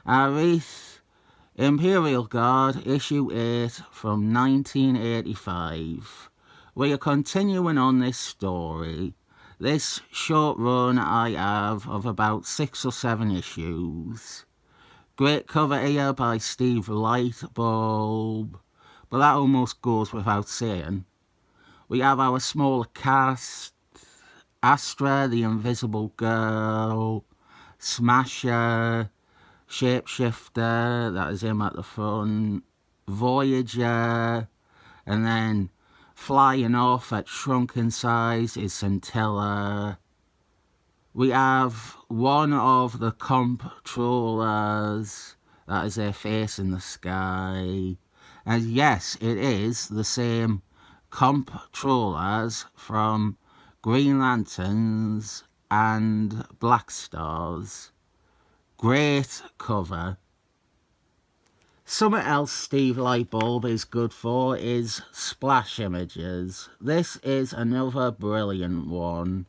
Arith Imperial Guard issue 8 from 1985. We are continuing on this story. This short run I have of about 6 or 7 issues. Great cover here by Steve Lightle, but that almost goes without saying. We have our smaller cast: Astra, the Invisible Girl, Smasher, Shapeshifter, that is him at the front, Voyager, and then flying off at shrunken size is Scintilla. We have one of the comptrollers, that is their face in the sky. And yes, it is the same comptrollers from Green Lanterns and Black Stars. Great cover. Something else Steve Lightbulb is good for is splash images. This is another brilliant one.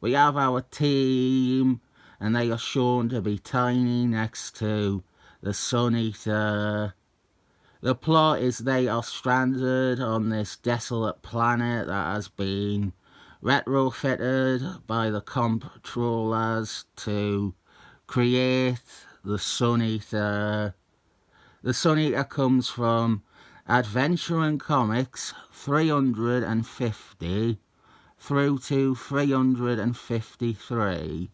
We have our team, and they are shown to be tiny next to the Sun Eater. The plot is they are stranded on this desolate planet that has been retrofitted by the comptrollers to create the Sun Eater. The Sun Eater comes from Adventure Comics 350 through to 353.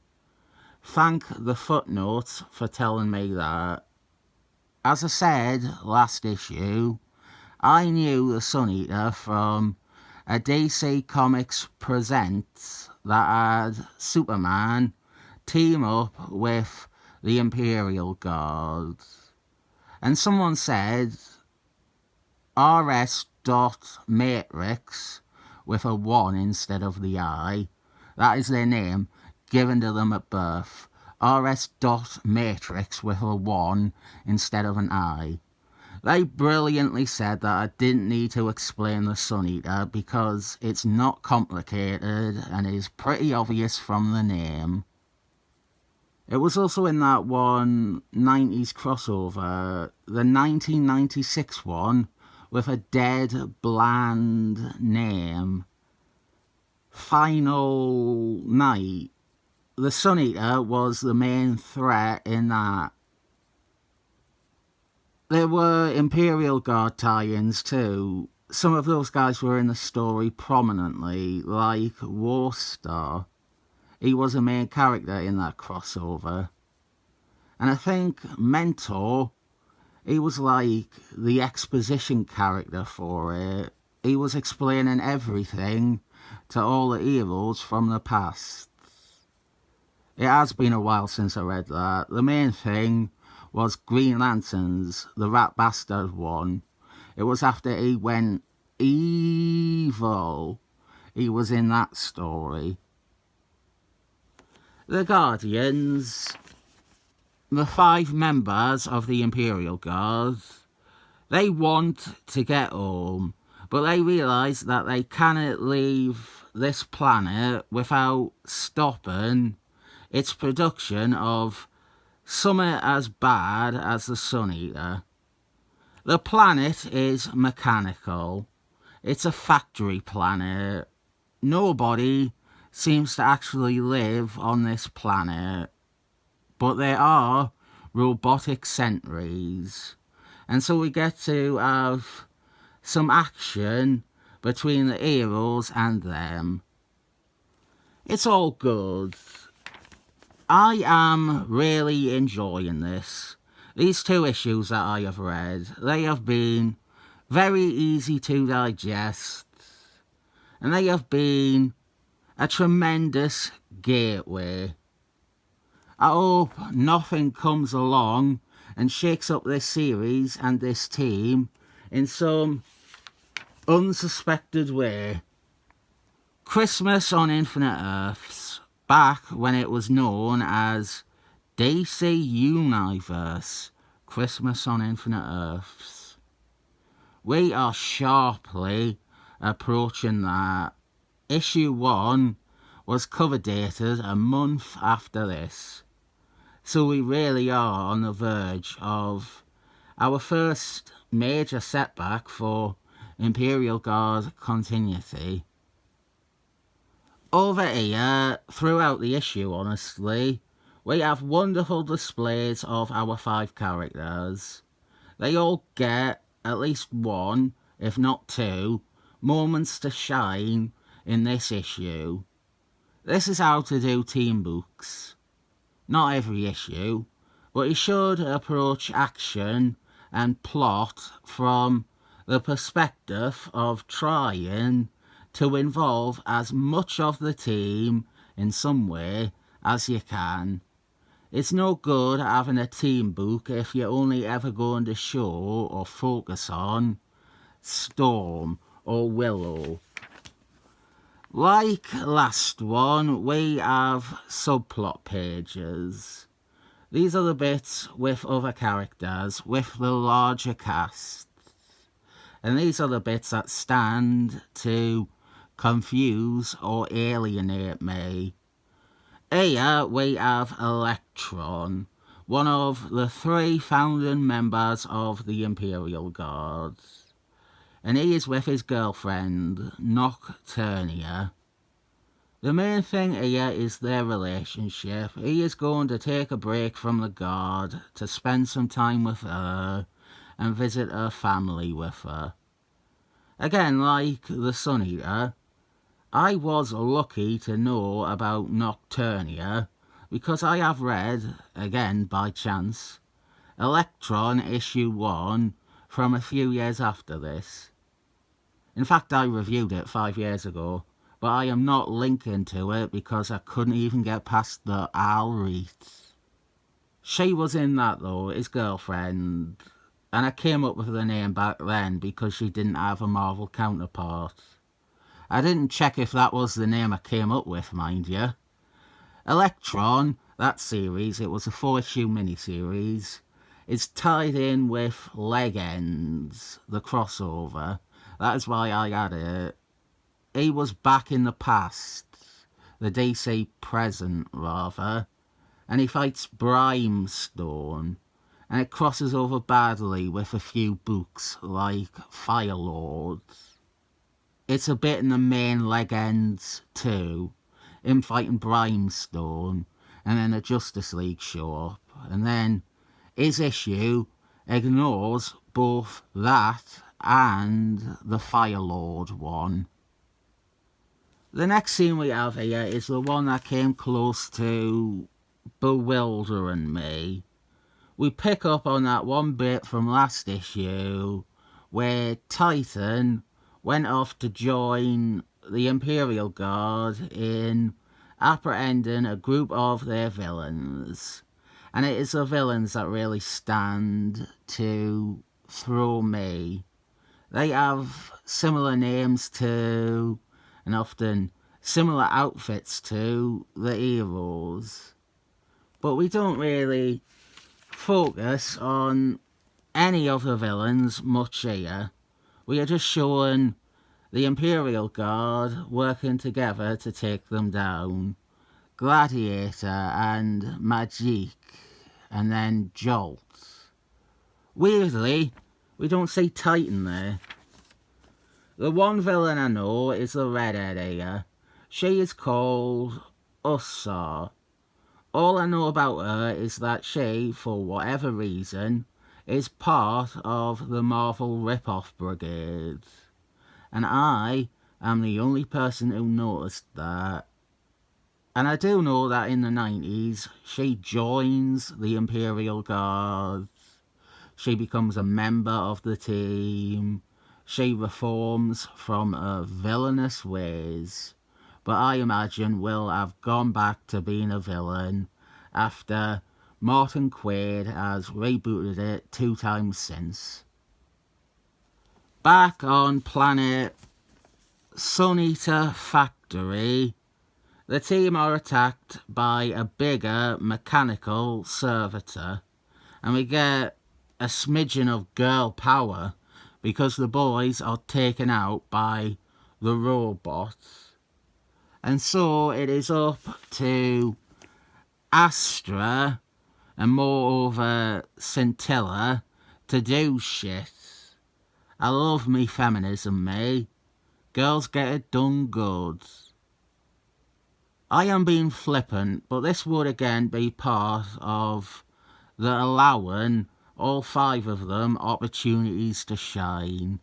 Thank the footnotes for telling me that. As I said last issue, I knew the Sun Eater from a DC Comics Presents that had Superman team up with the Imperial Guard. And someone said RS.Matrix with a 1 instead of the I. That is their name given to them at birth. RS.Matrix with a 1 instead of an I. They brilliantly said that I didn't need to explain the Sun Eater because it's not complicated and is pretty obvious from the name. It was also in that one 90s crossover, the 1996 one, with a dead, bland name. Final Night. The Sun Eater was the main threat in that. There were Imperial Guard tie-ins too. Some of those guys were in the story prominently, like Warstar. He was a main character in that crossover. And I think Mentor, he was like the exposition character for it. He was explaining everything to all the heroes from the past. It has been a while since I read that. The main thing was Green Lanterns, the Rat Bastard one. It was after he went evil. He was in that story. The Guardians, the 5 members of the Imperial Guard, they want to get home, but they realise that they cannot leave this planet without stopping its production of something as bad as the Sun Eater. The planet is mechanical. It's a factory planet. Nobody seems to actually live on this planet. But there are robotic sentries. And so we get to have some action between the heroes and them. It's all good. I am really enjoying this. These 2 issues that I have read, they have been very easy to digest. And they have been a tremendous gateway. I hope nothing comes along and shakes up this series and this team in some unsuspected way. Christmas on Infinite Earths, back when it was known as DC Universe. Christmas on Infinite Earths. We are sharply approaching that. Issue 1 was cover dated a month after this. So we really are on the verge of our first major setback for Imperial Guard continuity. Over here, throughout the issue, honestly, we have wonderful displays of our 5 characters. They all get at least 1, if not 2, moments to shine in this issue. This is how to do team books. Not every issue, but you should approach action and plot from the perspective of trying to involve as much of the team in some way as you can. It's no good having a team book if you're only ever going to show or focus on Storm or Willow. Like last one, we have subplot pages. These are the bits with other characters, with the larger cast. And these are the bits that stand to confuse or alienate me. Here we have Electron, one of the 3 founding members of the Imperial Guards. And he is with his girlfriend, Nocturnia. The main thing here is their relationship. He is going to take a break from the Guard to spend some time with her and visit her family with her. Again, like the Sun Eater, I was lucky to know about Nocturnia because I have read, again by chance, Electron issue 1 from a few years after this. In fact, I reviewed it 5 years ago, but I am not linking to it because I couldn't even get past the I'll read. She was in that though, his girlfriend, and I came up with the name back then because she didn't have a Marvel counterpart. I didn't check if that was the name I came up with, mind you. Electron, that series, it was a 4-issue miniseries, is tied in with Legionnaires, the crossover. That is why I had it. He was back in the past, the DC present rather, and he fights Brimstone, and it crosses over badly with a few books like Firelords. It's a bit in the main Legends too, him fighting Brimstone, and then the Justice League show up, and then his issue ignores both that and the Firelord one. The next scene we have here is the one that came close to bewildering me. We pick up on that one bit from last issue where Titan went off to join the Imperial Guard in apprehending a group of their villains. And it is the villains that really stand to throw me. They have similar names to, and often similar outfits to, the heroes. But we don't really focus on any of the villains much here. We are just showing the Imperial Guard working together to take them down. Gladiator and Magique, and then Jolt. Weirdly, we don't see Titan there. The one villain I know is the redhead here. She is called Ussar. All I know about her is that she, for whatever reason, is part of the Marvel Rip-Off Brigade. And I am the only person who noticed that. And I do know that in the 90s, she joins the Imperial Guard. She becomes a member of the team. She reforms from her villainous ways. But I imagine will have gone back to being a villain after Martin Quaid has rebooted it 2 times since. Back on planet Sun Eater Factory, the team are attacked by a bigger mechanical servitor, and we get a smidgen of girl power because the boys are taken out by the robots. And so it is up to Astra and more of a scintilla to do shit. I love me feminism, me. Girls get it done good. I am being flippant, but this would again be part of the allowing all 5 of them opportunities to shine.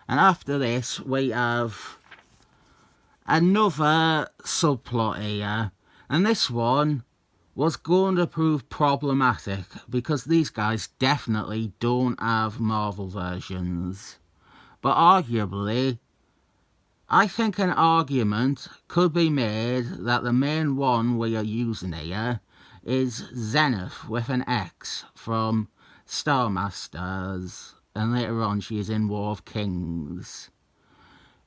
And after this, we have another subplot here, and this one was going to prove problematic because these guys definitely don't have Marvel versions. But arguably, I think an argument could be made that the main one we are using here is Zenith with an X from Star Masters, and later on she is in War of Kings.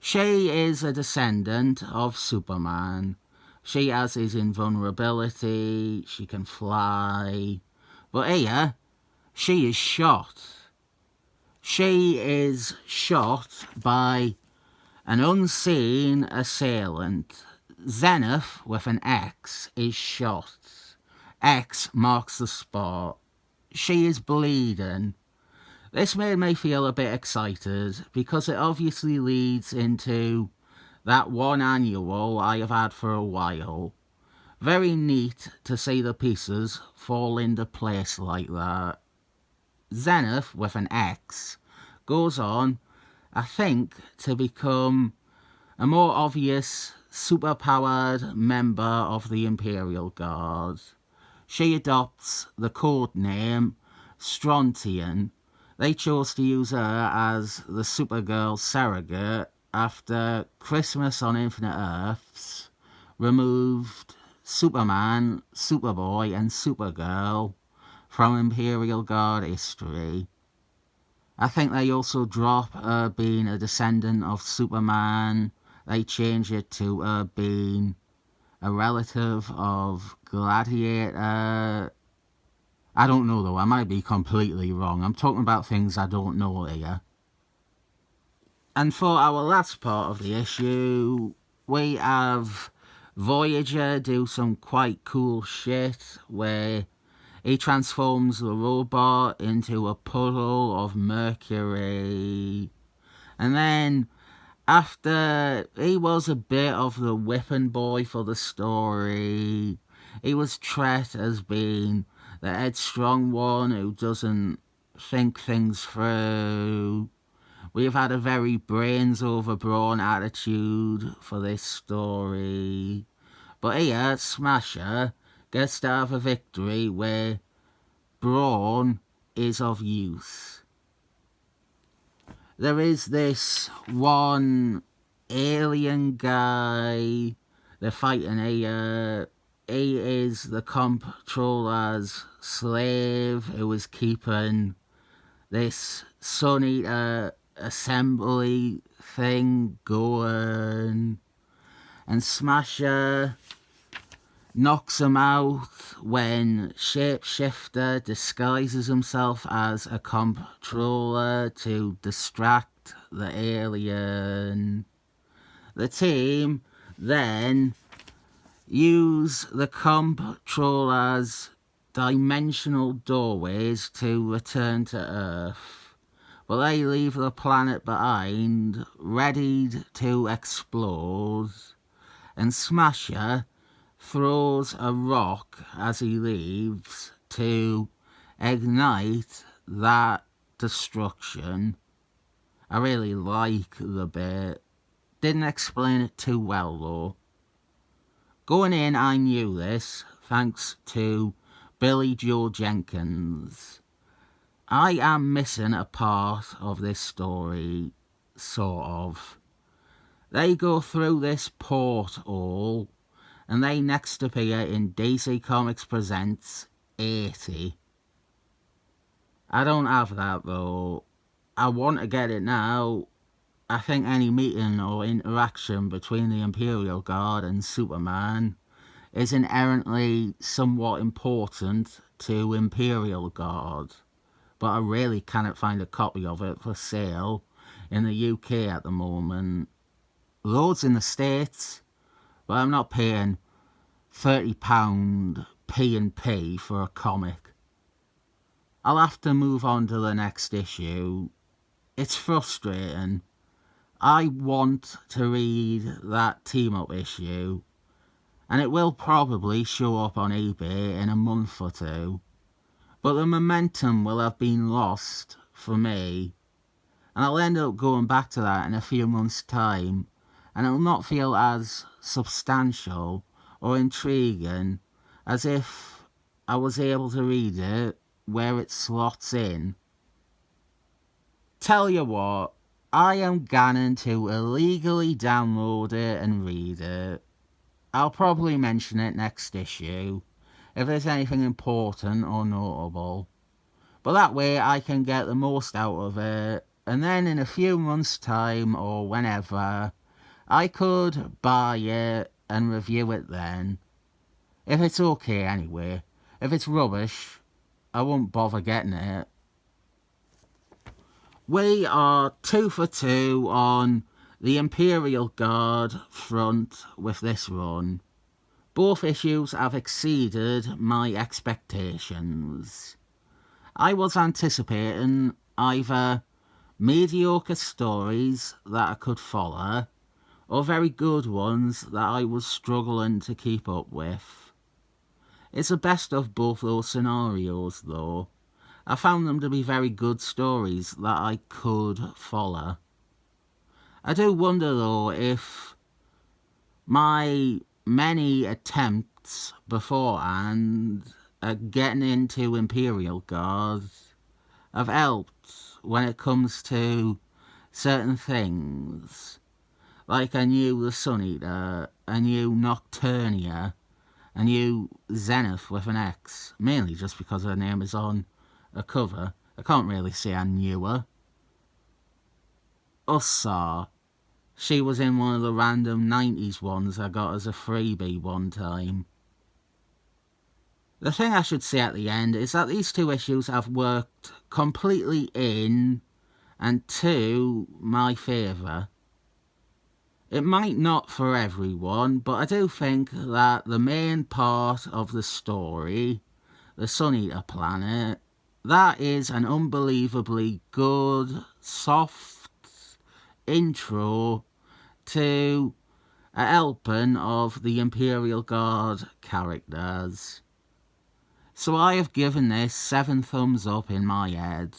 She is a descendant of Superman. She has his invulnerability, she can fly, but here, she is shot. She is shot by an unseen assailant. Zenith with an X is shot. X marks the spot. She is bleeding. This made me feel a bit excited because it obviously leads into that one annual I have had for a while. Very neat to see the pieces fall into place like that. Zenith with an X goes on, I think, to become a more obvious superpowered member of the Imperial Guard. She adopts the code name Strontian. They chose to use her as the Supergirl surrogate after Christmas on Infinite Earths removed Superman, Superboy and Supergirl from Imperial Guard history. I think they also drop her being a descendant of Superman. They change it to her being a relative of Gladiator. I don't know though, I might be completely wrong. I'm talking about things I don't know here. And for our last part of the issue, we have Voyager do some quite cool shit where he transforms the robot into a puddle of mercury. And then, after he was a bit of the whipping boy for the story, he was treated as being the headstrong one who doesn't think things through. We have had a very brains over brawn attitude for this story. But here, Smasher gets to have a victory where brawn is of use. There is this one alien guy they're fighting here. He is the comptroller's slave who is keeping this Sun Eater assembly thing going. And Smasher knocks him out when Shapeshifter disguises himself as a comptroller to distract the alien. The team then use the comptroller's dimensional doorways to return to Earth, but they leave the planet behind, readied to explode, and Smasher throws a rock as he leaves to ignite that destruction. I really like the bit. Didn't explain it too well though. Going in, I knew this, thanks to Billy Joe Jenkins. I am missing a part of this story, sort of. They go through this porthole, and they next appear in DC Comics Presents 80. I don't have that though. I want to get it now. I think any meeting or interaction between the Imperial Guard and Superman is inherently somewhat important to Imperial Guard, but I really cannot find a copy of it for sale in the UK at the moment. Loads in the States, but I'm not paying £30 P&P for a comic. I'll have to move on to the next issue. It's frustrating. I want to read that team-up issue, and it will probably show up on eBay in a month or two, but the momentum will have been lost for me, and I'll end up going back to that in a few months' time, and it'll not feel as substantial or intriguing as if I was able to read it where it slots in. Tell you what, I am going to illegally download it and read it. I'll probably mention it next issue, if there's anything important or notable. But that way I can get the most out of it, and then in a few months' time or whenever, I could buy it and review it then. If it's okay anyway. If it's rubbish, I won't bother getting it. We are 2 for 2 on the Imperial Guard front with this run. Both issues have exceeded my expectations. I was anticipating either mediocre stories that I could follow, or very good ones that I was struggling to keep up with. It's the best of both those scenarios, though. I found them to be very good stories that I could follow. I do wonder, though, if my many attempts beforehand at getting into Imperial Guards have helped when it comes to certain things. Like I knew the Sun Eater, I knew Nocturnia, I knew Zenith with an X, mainly just because her name is on a cover. I can't really say I knew her. Ussar. She was in one of the random 90s ones I got as a freebie one time. The thing I should say at the end is that these two issues have worked completely in and to my favour. It might not for everyone, but I do think that the main part of the story, the Sun Eater planet, that is an unbelievably good, soft intro to a helping of the Imperial Guard characters. So I have given this 7 thumbs up in my head.